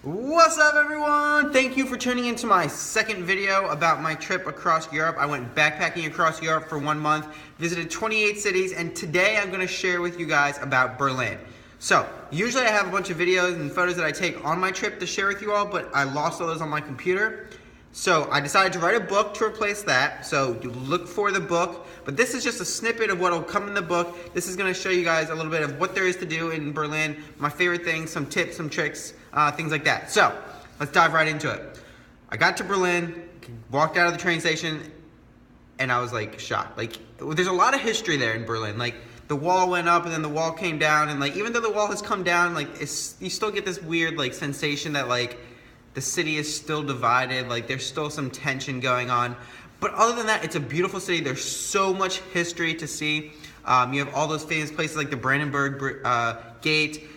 What's up, everyone? Thank you for tuning into my second video about my trip across Europe. I went backpacking across Europe for 1 month, visited 28 cities, and today I'm going to share with you guys about Berlin. So, usually I have a bunch of videos and photos that I take on my trip to share with you all, but I lost all those on my computer. So I decided to write a book to replace that, so look for the book. But this is just a snippet of what will come in the book. This is going to show you guys a little bit of what there is to do in Berlin, my favorite things, some tips, some tricks, things like that. So let's dive right into it. I got to Berlin, walked out of the train station, and I was like shocked. Like, there's a lot of history there in Berlin. Like, the wall went up and then the wall came down, and like, even though the wall has come down, like, you still get this weird like sensation that like the city is still divided, like there's still some tension going on. But other than that, it's a beautiful city. There's so much history to see. You have all those famous places like the Brandenburg Gate,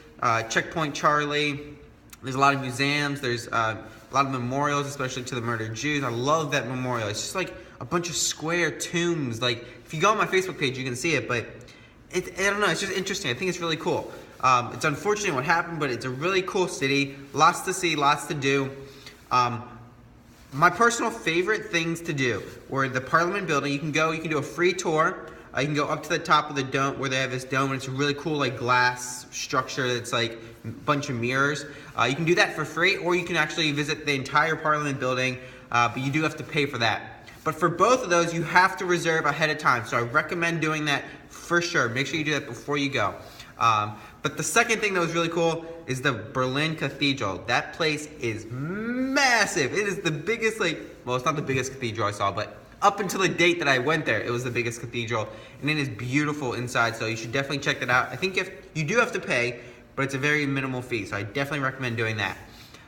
Checkpoint Charlie. There's a lot of museums. There's a lot of memorials, especially to the murdered Jews. I love that memorial. It's just like a bunch of square tombs. Like, if you go on my Facebook page, you can see it, but I don't know, it's just interesting. I think it's really cool. It's unfortunate what happened, but it's a really cool city. Lots to see, lots to do. My personal favorite things to do were the Parliament building. You can do a free tour. You can go up to the top of the dome where they have this dome, and it's a really cool like glass structure that's like a bunch of mirrors. You can do that for free, or you can actually visit the entire Parliament building, but you do have to pay for that. But for both of those, you have to reserve ahead of time, so I recommend doing that for sure. Make sure you do that before you go. But the second thing that was really cool is the Berlin Cathedral. That place is massive. It is the biggest, well, it's not the biggest cathedral I saw, but up until the date that I went there, it was the biggest cathedral. And it is beautiful inside, so you should definitely check that out. I think you do have to pay, but it's a very minimal fee, so I definitely recommend doing that.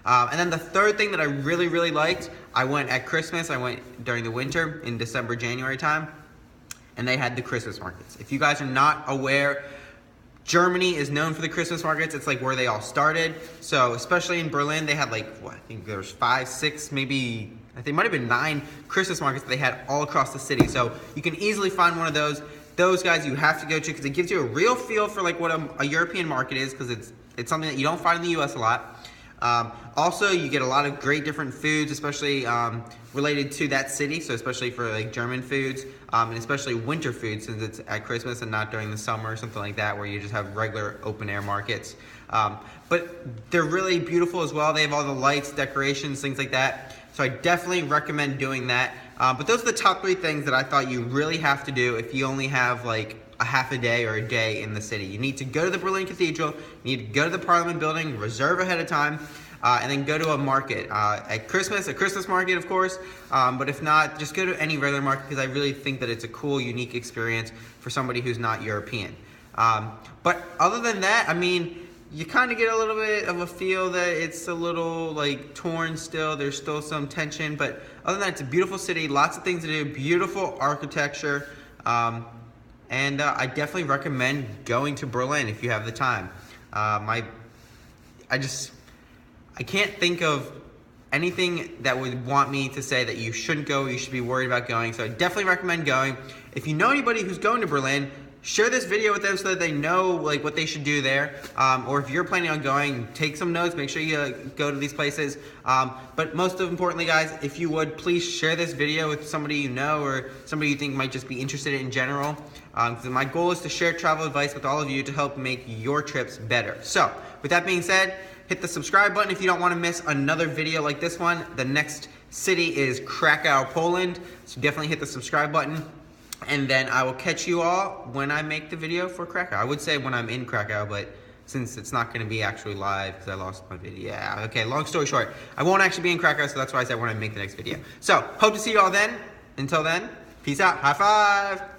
And then the third thing that I really, really liked, I went at Christmas. I went during the winter in December, January time, and they had the Christmas markets. If you guys are not aware, Germany is known for the Christmas markets. It's like where they all started. So especially in Berlin, they had like, I think there was 5, 6, maybe, I think it might have been 9 Christmas markets that they had all across the city. So you can easily find one of those. Those guys you have to go to because it gives you a real feel for like what a European market is, because it's something that you don't find in the US a lot. Also, you get a lot of great different foods, especially related to that city, so especially for like German foods, and especially winter foods, since it's at Christmas and not during the summer or something like that, where you just have regular open air markets. But they're really beautiful as well. They have all the lights, decorations, things like that. So I definitely recommend doing that. But those are the top 3 things that I thought you really have to do if you only have like a half a day or a day in the city. You need to go to the Berlin Cathedral, you need to go to the Parliament building, reserve ahead of time, and then go to a market. At Christmas, a Christmas market, of course, but if not, just go to any regular market, because I really think that it's a cool, unique experience for somebody who's not European. But other than that, I mean, you kind of get a little bit of a feel that it's a little like torn still. There's still some tension, but other than that, it's a beautiful city, lots of things to do, beautiful architecture. And I definitely recommend going to Berlin if you have the time. I can't think of anything that would want me to say that you shouldn't go or you should be worried about going. So I definitely recommend going. If you know anybody who's going to Berlin, share this video with them so that they know like what they should do there. Or if you're planning on going, take some notes. Make sure you go to these places. But most importantly, guys, if you would, please share this video with somebody you know or somebody you think might just be interested in general. My goal is to share travel advice with all of you to help make your trips better. So with that being said, hit the subscribe button if you don't want to miss another video like this one. The next city is Krakow, Poland. So definitely hit the subscribe button. And then I will catch you all when I make the video for Krakow. I would say when I'm in Krakow, but since it's not going to be actually live because I lost my video. Yeah, okay, long story short, I won't actually be in Krakow, so that's why I said when I make the next video. So, hope to see you all then. Until then, peace out. High five.